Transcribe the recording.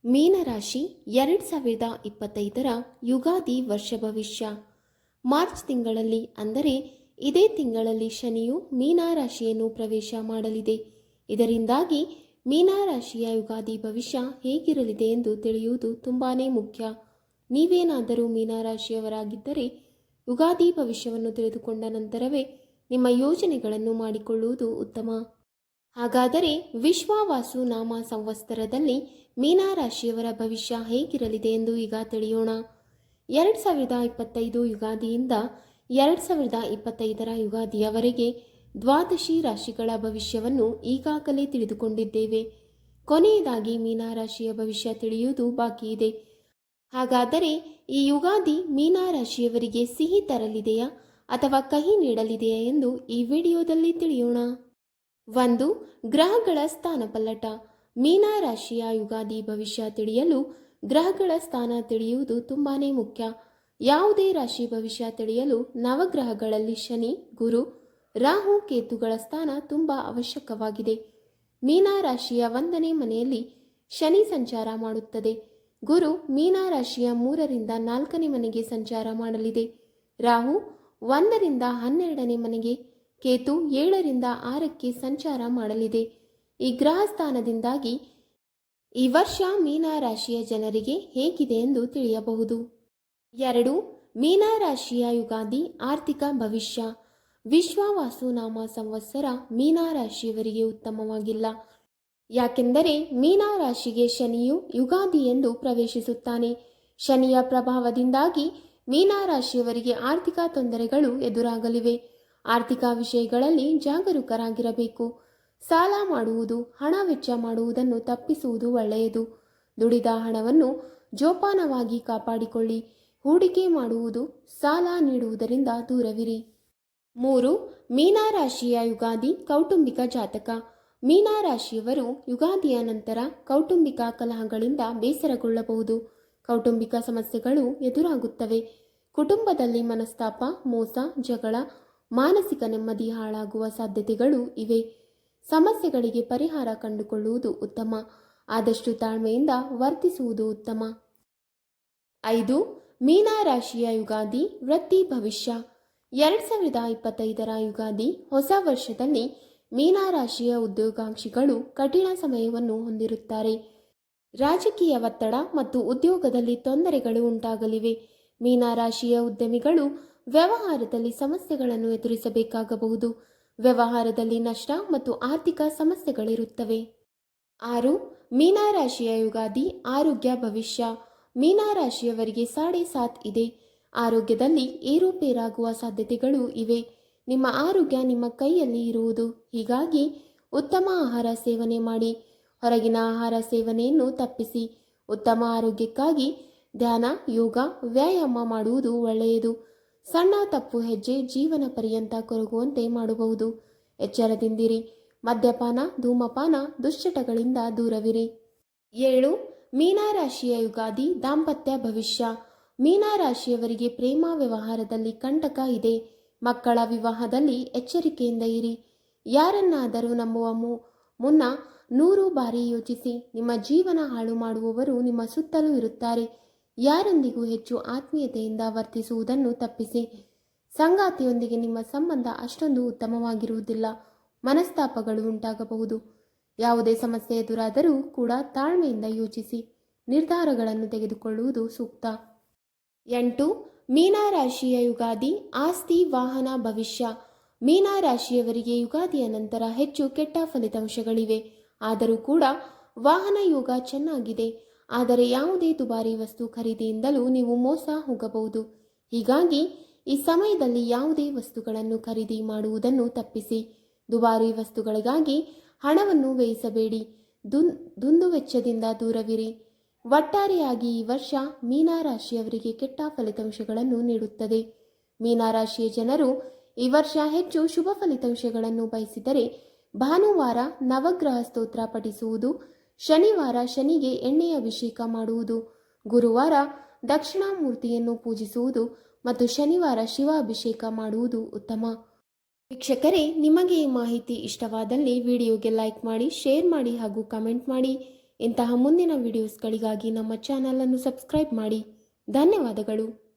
ಮೀನರಾಶಿ 2025ರ ಯುಗಾದಿ ವರ್ಷ ಭವಿಷ್ಯ. ಮಾರ್ಚ್ ತಿಂಗಳಲ್ಲಿ ಅಂದರೆ ಇದೇ ತಿಂಗಳಲ್ಲಿ ಶನಿಯು ಮೀನರಾಶಿಯನ್ನು ಪ್ರವೇಶ ಮಾಡಲಿದೆ. ಇದರಿಂದಾಗಿ ಮೀನರಾಶಿಯ ಯುಗಾದಿ ಭವಿಷ್ಯ ಹೇಗಿರಲಿದೆ ಎಂದು ತಿಳಿಯುವುದು ತುಂಬಾನೇ ಮುಖ್ಯ. ನೀವೇನಾದರೂ ಮೀನರಾಶಿಯವರಾಗಿದ್ದರೆ ಯುಗಾದಿ ಭವಿಷ್ಯವನ್ನು ತಿಳಿದುಕೊಂಡ ನಂತರವೇ ನಿಮ್ಮ ಯೋಜನೆಗಳನ್ನು ಮಾಡಿಕೊಳ್ಳುವುದು ಉತ್ತಮ. ಹಾಗಾದರೆ ವಿಶ್ವಾವಾಸು ನಾಮ ಸಂವತ್ಸರದಲ್ಲಿ ಮೀನರಾಶಿಯವರ ಭವಿಷ್ಯ ಹೇಗಿರಲಿದೆ ಎಂದು ಈಗ ತಿಳಿಯೋಣ. 2025 ಯುಗಾದಿಯಿಂದ 2025ರ ಯುಗಾದಿಯವರೆಗೆ ದ್ವಾದಶಿ ರಾಶಿಗಳ ಭವಿಷ್ಯವನ್ನು ಈಗಾಗಲೇ ತಿಳಿದುಕೊಂಡಿದ್ದೇವೆ. ಕೊನೆಯದಾಗಿ ಮೀನರಾಶಿಯ ಭವಿಷ್ಯ ತಿಳಿಯುವುದು ಬಾಕಿ ಇದೆ. ಹಾಗಾದರೆ ಈ ಯುಗಾದಿ ಮೀನರಾಶಿಯವರಿಗೆ ಸಿಹಿ ತರಲಿದೆಯಾ ಅಥವಾ ಕಹಿ ನೀಡಲಿದೆಯಾ ಎಂದು ಈ ವಿಡಿಯೋದಲ್ಲಿ ತಿಳಿಯೋಣ. 1. ಗ್ರಹಗಳ ಸ್ಥಾನಪಲ್ಲಟ. ಮೀನರಾಶಿಯ ಯುಗಾದಿ ಭವಿಷ್ಯ ತಿಳಿಯಲು ಗ್ರಹಗಳ ಸ್ಥಾನ ತಿಳಿಯುವುದು ತುಂಬಾನೇ ಮುಖ್ಯ. ಯಾವುದೇ ರಾಶಿ ಭವಿಷ್ಯ ತಿಳಿಯಲು ನವಗ್ರಹಗಳಲ್ಲಿ ಶನಿ, ಗುರು, ರಾಹು, ಕೇತುಗಳ ಸ್ಥಾನ ತುಂಬ ಅವಶ್ಯಕವಾಗಿದೆ. ಮೀನರಾಶಿಯ 1ನೇ ಮನೆಯಲ್ಲಿ ಶನಿ ಸಂಚಾರ ಮಾಡುತ್ತದೆ. ಗುರು ಮೀನರಾಶಿಯ 3ರಿಂದ 4ನೇ ಮನೆಗೆ ಸಂಚಾರ ಮಾಡಲಿದೆ. ರಾಹು 1ರಿಂದ 12ನೇ ಮನೆಗೆ, ಕೇತು 7ರಿಂದ 6ಕ್ಕೆ ಸಂಚಾರ ಮಾಡಲಿದೆ. ಈ ಗ್ರಹ ಸ್ಥಾನದಿಂದಾಗಿ ಈ ವರ್ಷ ಮೀನರಾಶಿಯ ಜನರಿಗೆ ಹೇಗಿದೆ ಎಂದು ತಿಳಿಯಬಹುದು. 2. ಮೀನರಾಶಿಯ ಯುಗಾದಿ ಆರ್ಥಿಕ ಭವಿಷ್ಯ. ವಿಶ್ವಾವಾಸು ನಾಮ ಸಂವತ್ಸರ ಮೀನರಾಶಿಯವರಿಗೆ ಉತ್ತಮವಾಗಿಲ್ಲ. ಯಾಕೆಂದರೆ ಮೀನರಾಶಿಗೆ ಶನಿಯು ಯುಗಾದಿ ಎಂದು ಪ್ರವೇಶಿಸುತ್ತಾನೆ. ಶನಿಯ ಪ್ರಭಾವದಿಂದಾಗಿ ಮೀನರಾಶಿಯವರಿಗೆ ಆರ್ಥಿಕ ತೊಂದರೆಗಳು ಎದುರಾಗಲಿವೆ. ಆರ್ಥಿಕ ವಿಷಯಗಳಲ್ಲಿ ಜಾಗರೂಕರಾಗಿರಬೇಕು. ಸಾಲ ಮಾಡುವುದು, ಹಣ ವೆಚ್ಚ ಮಾಡುವುದನ್ನು ತಪ್ಪಿಸುವುದು ಒಳ್ಳೆಯದು. ದುಡಿದ ಹಣವನ್ನು ಜೋಪಾನವಾಗಿ ಕಾಪಾಡಿಕೊಳ್ಳಿ. ಹೂಡಿಕೆ ಮಾಡುವುದು, ಸಾಲ ನೀಡುವುದರಿಂದ ದೂರವಿರಿ. 3. ಮೀನರಾಶಿಯ ಯುಗಾದಿ ಕೌಟುಂಬಿಕ ಜಾತಕ. ಮೀನರಾಶಿಯವರು ಯುಗಾದಿಯ ನಂತರ ಕೌಟುಂಬಿಕ ಕಲಹಗಳಿಂದ ಬೇಸರಗೊಳ್ಳಬಹುದು. ಕೌಟುಂಬಿಕ ಸಮಸ್ಯೆಗಳು ಎದುರಾಗುತ್ತವೆ. ಕುಟುಂಬದಲ್ಲಿ ಮನಸ್ತಾಪ, ಮೋಸ, ಜಗಳ, ಮಾನಸಿಕ ನೆಮ್ಮದಿ ಹಾಳಾಗುವ ಸಾಧ್ಯತೆಗಳು ಇವೆ. ಸಮಸ್ಯೆಗಳಿಗೆ ಪರಿಹಾರ ಕಂಡುಕೊಳ್ಳುವುದು ಉತ್ತಮ. ಆದಷ್ಟು ತಾಳ್ಮೆಯಿಂದ ವರ್ತಿಸುವುದು ಉತ್ತಮ. 5. ಮೀನರಾಶಿಯ ಯುಗಾದಿ ವೃತ್ತಿ ಭವಿಷ್ಯ. 2025ರ ಯುಗಾದಿ ಹೊಸ ವರ್ಷದಲ್ಲಿ ಮೀನರಾಶಿಯ ಉದ್ಯೋಗಾಂಕ್ಷಿಗಳು ಕಠಿಣ ಸಮಯವನ್ನು ಹೊಂದಿರುತ್ತಾರೆ. ರಾಜಕೀಯ ಒತ್ತಡ ಮತ್ತು ಉದ್ಯೋಗದಲ್ಲಿ ತೊಂದರೆಗಳು ಉಂಟಾಗಲಿವೆ. ಮೀನರಾಶಿಯ ಉದ್ಯಮಿಗಳು ವ್ಯವಹಾರದಲ್ಲಿ ಸಮಸ್ಯೆಗಳನ್ನು ಎದುರಿಸಬೇಕಾಗಬಹುದು. ವ್ಯವಹಾರದಲ್ಲಿ ನಷ್ಟ ಮತ್ತು ಆರ್ಥಿಕ ಸಮಸ್ಯೆಗಳಿರುತ್ತವೆ. 6. ಮೀನರಾಶಿಯ ಯುಗಾದಿ ಆರೋಗ್ಯ ಭವಿಷ್ಯ. ಮೀನರಾಶಿಯವರಿಗೆ 7.5 ಇದೆ. ಆರೋಗ್ಯದಲ್ಲಿ ಏರುಪೇರಾಗುವ ಸಾಧ್ಯತೆಗಳು ಇವೆ. ನಿಮ್ಮ ಆರೋಗ್ಯ ನಿಮ್ಮ ಕೈಯಲ್ಲಿ ಇರುವುದು. ಹೀಗಾಗಿ ಉತ್ತಮ ಆಹಾರ ಸೇವನೆ ಮಾಡಿ. ಹೊರಗಿನ ಆಹಾರ ಸೇವನೆಯನ್ನು ತಪ್ಪಿಸಿ. ಉತ್ತಮ ಆರೋಗ್ಯಕ್ಕಾಗಿ ಧ್ಯಾನ, ಯೋಗ, ವ್ಯಾಯಾಮ ಮಾಡುವುದು ಒಳ್ಳೆಯದು. ಸಣ್ಣ ತಪ್ಪು ಹೆಜ್ಜೆ ಜೀವನ ಪರ್ಯಂತ ಕೊರಗುವಂತೆ ಮಾಡಬಹುದು. ಎಚ್ಚರದಿಂದಿರಿ. ಮದ್ಯಪಾನ, ಧೂಮಪಾನ, ದುಶ್ಚಟಗಳಿಂದ ದೂರವಿರಿ. 7. ಮೀನರಾಶಿಯ ಯುಗಾದಿ ದಾಂಪತ್ಯ ಭವಿಷ್ಯ. ಮೀನರಾಶಿಯವರಿಗೆ ಪ್ರೇಮ ವ್ಯವಹಾರದಲ್ಲಿ ಕಂಟಕ ಇದೆ. ಮಕ್ಕಳ ವಿವಾಹದಲ್ಲಿ ಎಚ್ಚರಿಕೆಯಿಂದ ಇರಿ. ಯಾರನ್ನಾದರೂ ನಂಬುವ ಮುನ್ನ 100 ಬಾರಿ ಯೋಚಿಸಿ. ನಿಮ್ಮ ಜೀವನ ಹಾಳು ಮಾಡುವವರು ನಿಮ್ಮ ಸುತ್ತಲೂ ಇರುತ್ತಾರೆ. ಯಾರೊಂದಿಗೂ ಹೆಚ್ಚು ಆತ್ಮೀಯತೆಯಿಂದ ವರ್ತಿಸುವುದನ್ನು ತಪ್ಪಿಸಿ. ಸಂಗಾತಿಯೊಂದಿಗೆ ನಿಮ್ಮ ಸಂಬಂಧ ಅಷ್ಟೊಂದು ಉತ್ತಮವಾಗಿರುವುದಿಲ್ಲ. ಮನಸ್ತಾಪಗಳು ಉಂಟಾಗಬಹುದು. ಯಾವುದೇ ಸಮಸ್ಯೆ ಎದುರಾದರೂ ಕೂಡ ತಾಳ್ಮೆಯಿಂದ ಯೋಚಿಸಿ ನಿರ್ಧಾರಗಳನ್ನು ತೆಗೆದುಕೊಳ್ಳುವುದು ಸೂಕ್ತ. 8. ಮೀನರಾಶಿಯ ಯುಗಾದಿ ಆಸ್ತಿ ವಾಹನ ಭವಿಷ್ಯ. ಮೀನರಾಶಿಯವರಿಗೆ ಯುಗಾದಿಯ ನಂತರ ಹೆಚ್ಚು ಕೆಟ್ಟ ಫಲಿತಾಂಶಗಳಿವೆ. ಆದರೂ ಕೂಡ ವಾಹನ ಯೋಗ ಚೆನ್ನಾಗಿದೆ. ಆದರೆ ಯಾವುದೇ ದುಬಾರಿ ವಸ್ತು ಖರೀದಿಯಿಂದಲೂ ನೀವು ಮೋಸ ಹೋಗಬಹುದು. ಹೀಗಾಗಿ ಈ ಸಮಯದಲ್ಲಿ ಯಾವುದೇ ವಸ್ತುಗಳನ್ನು ಖರೀದಿ ಮಾಡುವುದನ್ನು ತಪ್ಪಿಸಿ. ದುಬಾರಿ ವಸ್ತುಗಳಿಗಾಗಿ ಹಣವನ್ನು ವ್ಯಯಿಸಬೇಡಿ. ದುಂದುವೆಚ್ಚದಿಂದ ದೂರವಿರಿ. ಒಟ್ಟಾರೆಯಾಗಿ ಈ ವರ್ಷ ಮೀನರಾಶಿಯವರಿಗೆ ಕೆಟ್ಟ ಫಲಿತಾಂಶಗಳನ್ನು ನೀಡುತ್ತದೆ. ಮೀನರಾಶಿಯ ಜನರು ಈ ವರ್ಷ ಹೆಚ್ಚು ಶುಭ ಫಲಿತಾಂಶಗಳನ್ನು ಬಯಸಿದರೆ ಭಾನುವಾರ ನವಗ್ರಹ ಸ್ತೋತ್ರ ಪಠಿಸುವುದು, ಶನಿವಾರ ಶನಿಗೆ ಎಣ್ಣೆಯ ಅಭಿಷೇಕ ಮಾಡುವುದು, ಗುರುವಾರ ದಕ್ಷಿಣಾಮೂರ್ತಿಯನ್ನು ಪೂಜಿಸುವುದು ಮತ್ತು ಶನಿವಾರ ಶಿವ ಅಭಿಷೇಕ ಮಾಡುವುದು ಉತ್ತಮ. ವೀಕ್ಷಕರೇ, ನಿಮಗೆ ಈ ಮಾಹಿತಿ ಇಷ್ಟವಾದಲ್ಲಿ ವಿಡಿಯೋಗೆ ಲೈಕ್ ಮಾಡಿ, ಶೇರ್ ಮಾಡಿ ಹಾಗೂ ಕಮೆಂಟ್ ಮಾಡಿ. ಇಂತಹ ಮುಂದಿನ ವಿಡಿಯೋಸ್ಗಳಿಗಾಗಿ ನಮ್ಮ ಚಾನಲನ್ನು ಸಬ್ಸ್ಕ್ರೈಬ್ ಮಾಡಿ. ಧನ್ಯವಾದಗಳು.